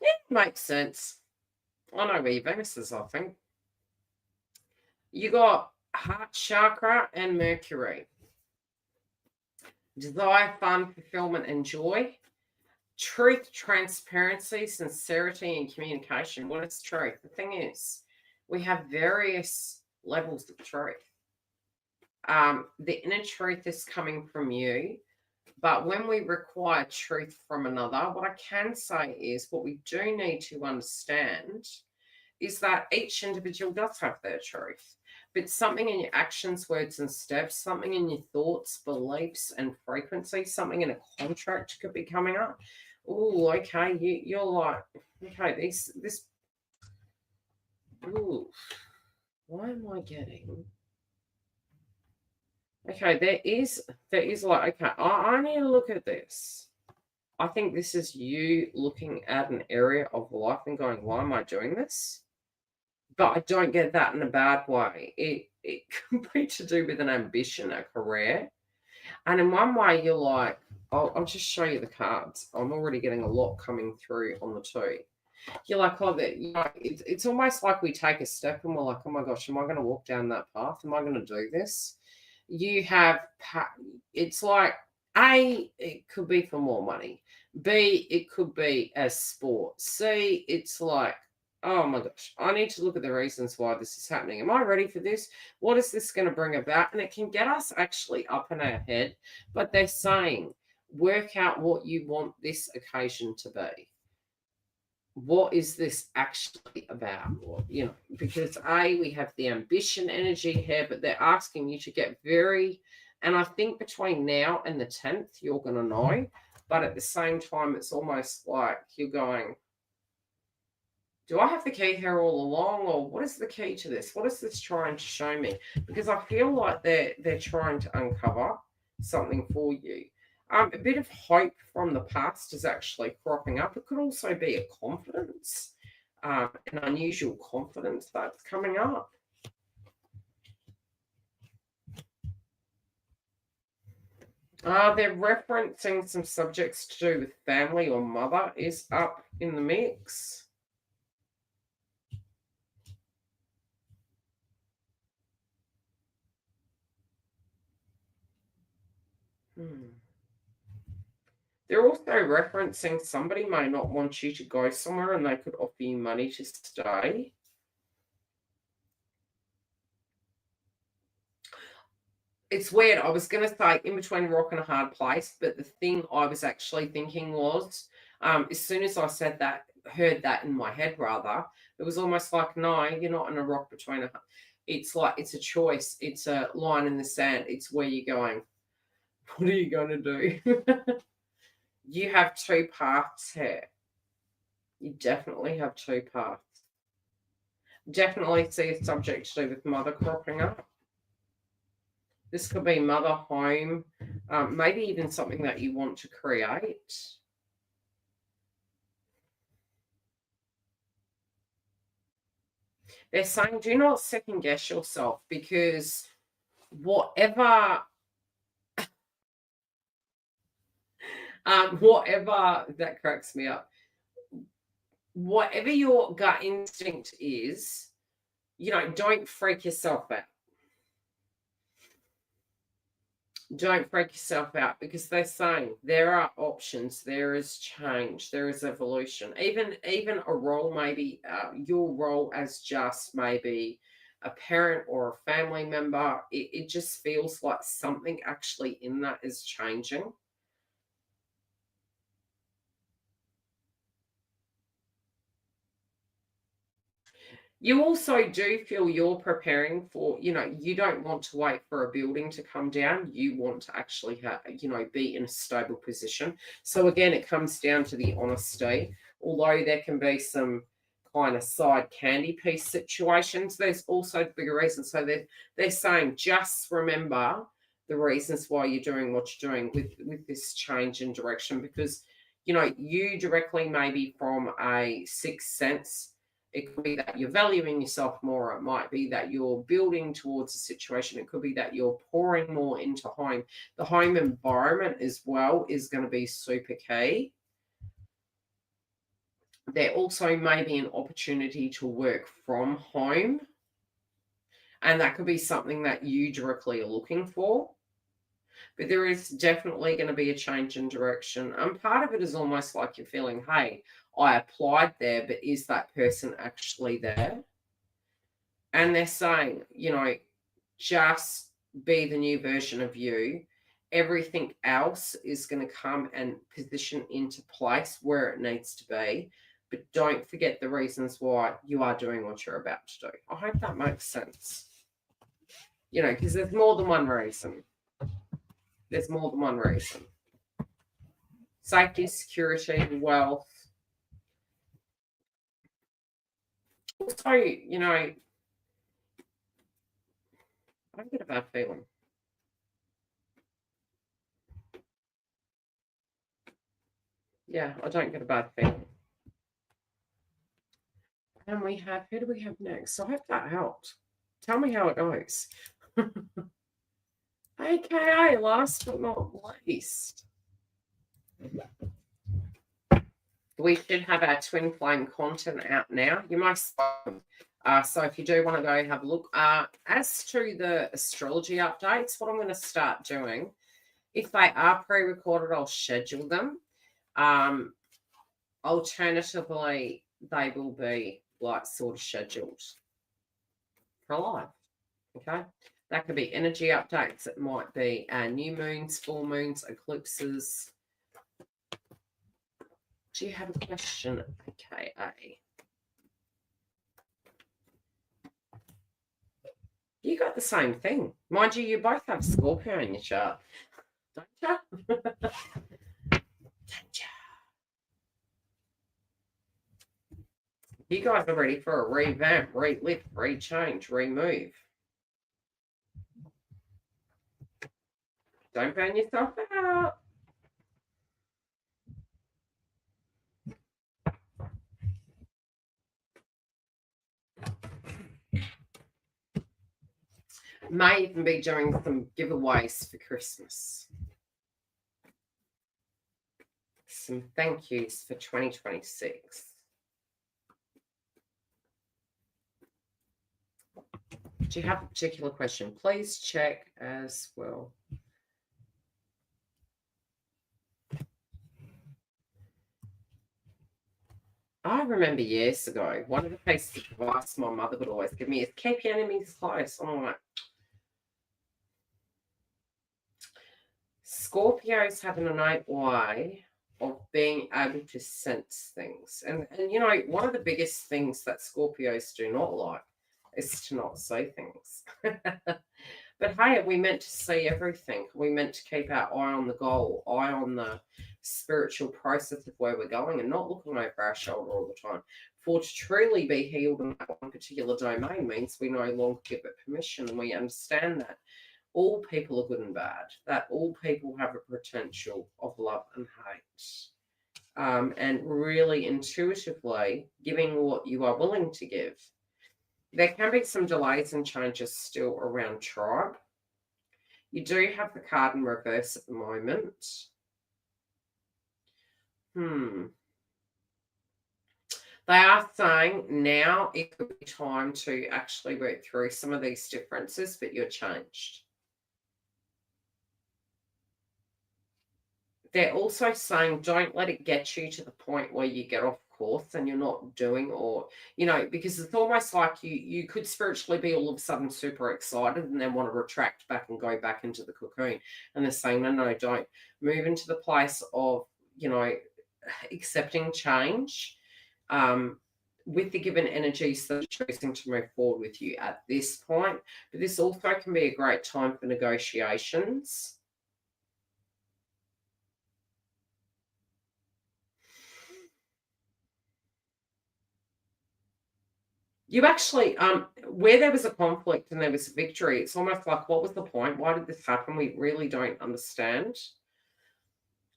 Yeah, makes sense. I know where your Venus is, I think. You got heart chakra and Mercury. Desire, fun, fulfillment, and joy. Truth, transparency, sincerity, and communication. What is truth? The thing is, we have various levels of truth. The inner truth is coming from you, but when we require truth from another, what I can say is what we do need to understand is that each individual does have their truth. But something in your actions, words, and steps, something in your thoughts, beliefs, and frequency, something in a contract could be coming up. Oh, okay. You're like, okay, this. Ooh, why am I getting? Okay, there is like, okay, I need to look at this. I think this is you looking at an area of life and going, why am I doing this? But I don't get that in a bad way. It could be to do with an ambition, a career. And in one way, you're like, I'll just show you the cards. I'm already getting a lot coming through on the two. You're like, oh, it's almost like we take a step and we're like, oh my gosh, am I going to walk down that path? Am I going to do this? You have, it's like, A, it could be for more money. B, it could be as sport. C, it's like, oh my gosh, I need to look at the reasons why this is happening. Am I ready for this? What is this going to bring about? And it can get us actually up in our head, but they're saying, work out what you want this occasion to be. What is this actually about? Or, because we have the ambition energy here, but they're asking you to get very, and I think between now and the 10th, you're going to know. But at the same time, it's almost like you're going, do I have the key here all along, or what is the key to this? What is this trying to show me? Because I feel like they're trying to uncover something for you. A bit of hope from the past is actually cropping up. It could also be a confidence, an unusual confidence that's coming up. They're referencing some subjects to do with family or mother is up in the mix. They're also referencing somebody may not want you to go somewhere and they could offer you money to stay. It's weird. I was going to say in between rock and a hard place, but the thing I was actually thinking was, as soon as I said that, heard that in my head rather, it was almost like, no, you're not in a rock between a. It's like it's a choice. It's a line in the sand. It's where you're going. What are you going to do? You have two paths here. You definitely have two paths. Definitely see a subject to do with mother cropping up. This could be mother, home, maybe even something that you want to create. They're saying do not second guess yourself because whatever that cracks me up. Whatever your gut instinct is, don't freak yourself out. Don't freak yourself out because they're saying there are options, there is change, there is evolution. Even a role, maybe your role as just maybe a parent or a family member, it just feels like something actually in that is changing. You also do feel you're preparing for, you don't want to wait for a building to come down. You want to actually have, be in a stable position. So again, it comes down to the honesty. Although there can be some kind of side candy piece situations, there's also bigger reasons. So they're saying just remember the reasons why you're doing what you're doing with this change in direction because you directly maybe from a sixth sense It could be that you're valuing yourself more. It might be that you're building towards a situation. It could be that you're pouring more into home. The home environment as well is going to be super key. There also may be an opportunity to work from home. And that could be something that you directly are looking for. But there is definitely going to be a change in direction. And part of it is almost like you're feeling, hey, I applied there, but is that person actually there? And they're saying, just be the new version of you. Everything else is going to come and position into place where it needs to be. But don't forget the reasons why you are doing what you're about to do. I hope that makes sense. Because there's more than one reason. There's more than one reason. Safety, security, wealth. Also, I don't get a bad feeling. Yeah, I don't get a bad feeling. And we have, who do we have next? So I hope that helped. Tell me how it goes. AKA, last but not least. We should have our twin flame content out now. You must. So if you do want to go have a look. As to the astrology updates, what I'm going to start doing, if they are pre-recorded, I'll schedule them. Alternatively, they will be like sort of scheduled for live. Okay. That could be energy updates. It might be new moons, full moons, eclipses. Do you have a question, AKA? You got the same thing. Mind you, you both have Scorpio in your chart. Don't you? Don't you? You guys are ready for a revamp, relift, rechange, remove. Don't burn yourself out. May even be doing some giveaways for Christmas. Some thank yous for 2026. Do you have a particular question? Please check as well. I remember years ago, one of the pieces of advice my mother would always give me is keep your enemies close. I'm like, Scorpios have an innate way of being able to sense things. And one of the biggest things that Scorpios do not like is to not see things. But hey, are we meant to see everything? Are we meant to keep our eye on the goal, eye on the spiritual process of where we're going and not looking over our shoulder all the time? For to truly be healed in that one particular domain means we no longer give it permission, and we understand that all people are good and bad, that all people have a potential of love and hate. And really intuitively giving what you are willing to give. There can be some delays and changes still around tribe. You do have the card in reverse at the moment. They are saying now it could be time to actually work through some of these differences, but you're changed. They're also saying don't let it get you to the point where you get off course and you're not doing, or because it's almost like you could spiritually be all of a sudden super excited and then want to retract back and go back into the cocoon. And they're saying no, don't move into the place of accepting change with the given energies that are choosing to move forward with you at this point. But this also can be a great time for negotiations. You actually, where there was a conflict and there was a victory, it's almost like, what was the point? Why did this happen? We really don't understand.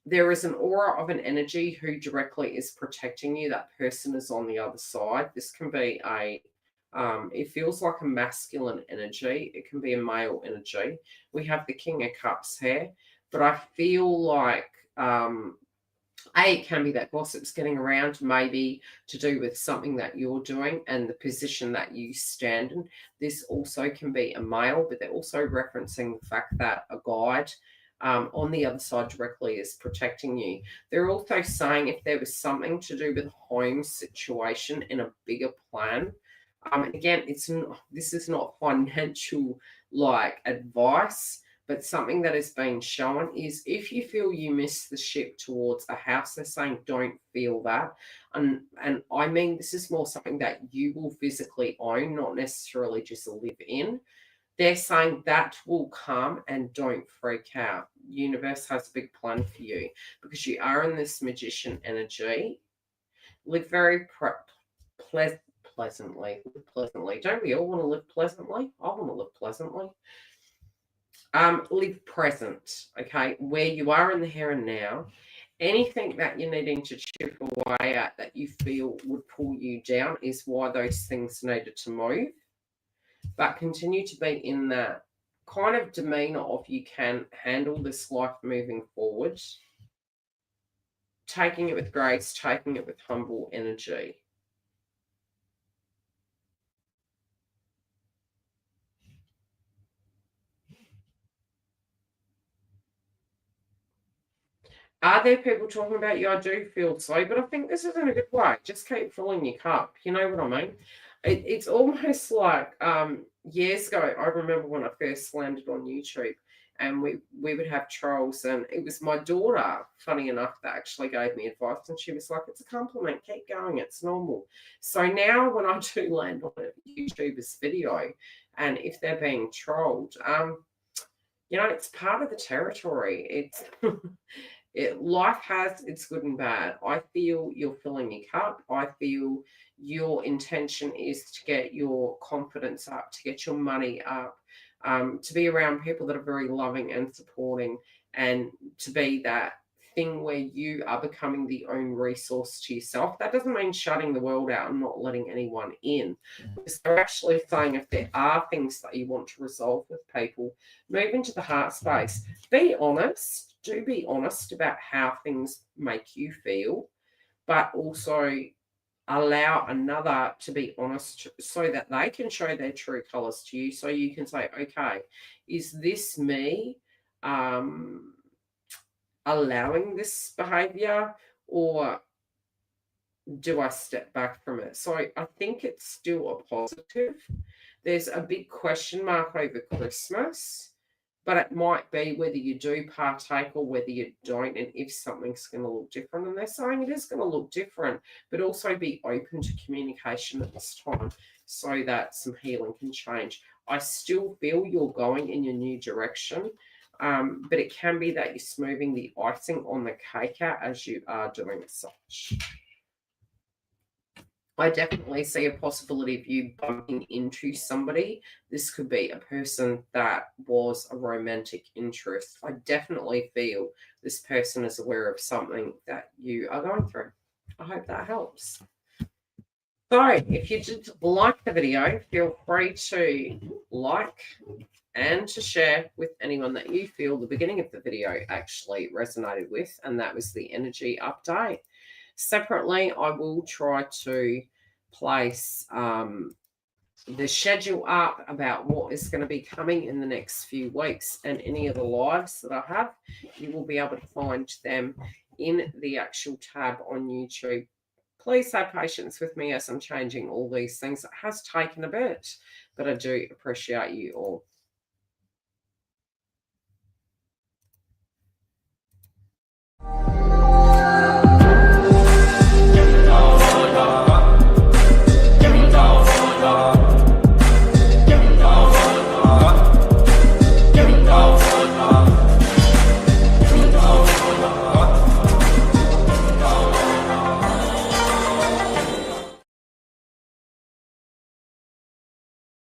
there is an aura of an energy who directly is protecting you. That person is on the other side. This can be it feels like a masculine energy. It can be a male energy. We have the King of Cups here, but I feel like, it can be that gossip's getting around, maybe to do with something that you're doing and the position that you stand in. This also can be a male, but they're also referencing the fact that a guide on the other side directly is protecting you. They're also saying if there was something to do with home situation in a bigger plan. And again, this is not financial like advice, but something that is being shown is if you feel you miss the ship towards a house, they're saying don't feel that. And I mean, this is more something that you will physically own, not necessarily just live in. They're saying that will come and don't freak out. Universe has a big plan for you because you are in this magician energy. Live very pleasantly. Don't we all want to live pleasantly? I want to live pleasantly. Live present, okay, where you are in the here and now. Anything that you're needing to chip away at that you feel would pull you down is why those things needed to move. But continue to be in that kind of demeanor of you can handle this life moving forward, taking it with grace, taking it with humble energy. Are there people talking about you? I do feel so, but I think this is in a good way. Just keep filling your cup. You know what I mean? It's almost like years ago, I remember when I first landed on YouTube and we would have trolls, and it was my daughter, funny enough, that actually gave me advice, and she was like, it's a compliment, keep going, it's normal. So now when I do land on a YouTuber's video, and if they're being trolled, it's part of the territory. It's life has its good and bad. I feel you're filling your cup. I feel your intention is to get your confidence up, to get your money up, to be around people that are very loving and supporting, and to be that thing where you are becoming the own resource to yourself. That doesn't mean shutting the world out and not letting anyone in. Because they're actually saying if there are things that you want to resolve with people, move into the heart space. Be honest. Do be honest about how things make you feel, but also allow another to be honest so that they can show their true colors to you. So you can say, okay, is this me allowing this behavior, or do I step back from it? So I think it's still a positive. There's a big question mark over Christmas, but it might be whether you do partake or whether you don't, and if something's going to look different. And they're saying it is going to look different, but also be open to communication at this time so that some healing can change. I still feel you're going in your new direction, but it can be that you're smoothing the icing on the cake out as you are doing such. I definitely see a possibility of you bumping into somebody. This could be a person that was a romantic interest. I definitely feel this person is aware of something that you are going through. I hope that helps. So if you did like the video, feel free to like and to share with anyone that you feel the beginning of the video actually resonated with, and that was the energy update. Separately, I will try to place the schedule up about what is going to be coming in the next few weeks, and any of the lives that I have, you will be able to find them in the actual tab on YouTube. Please have patience with me as I'm changing all these things. It has taken a bit, but I do appreciate you all.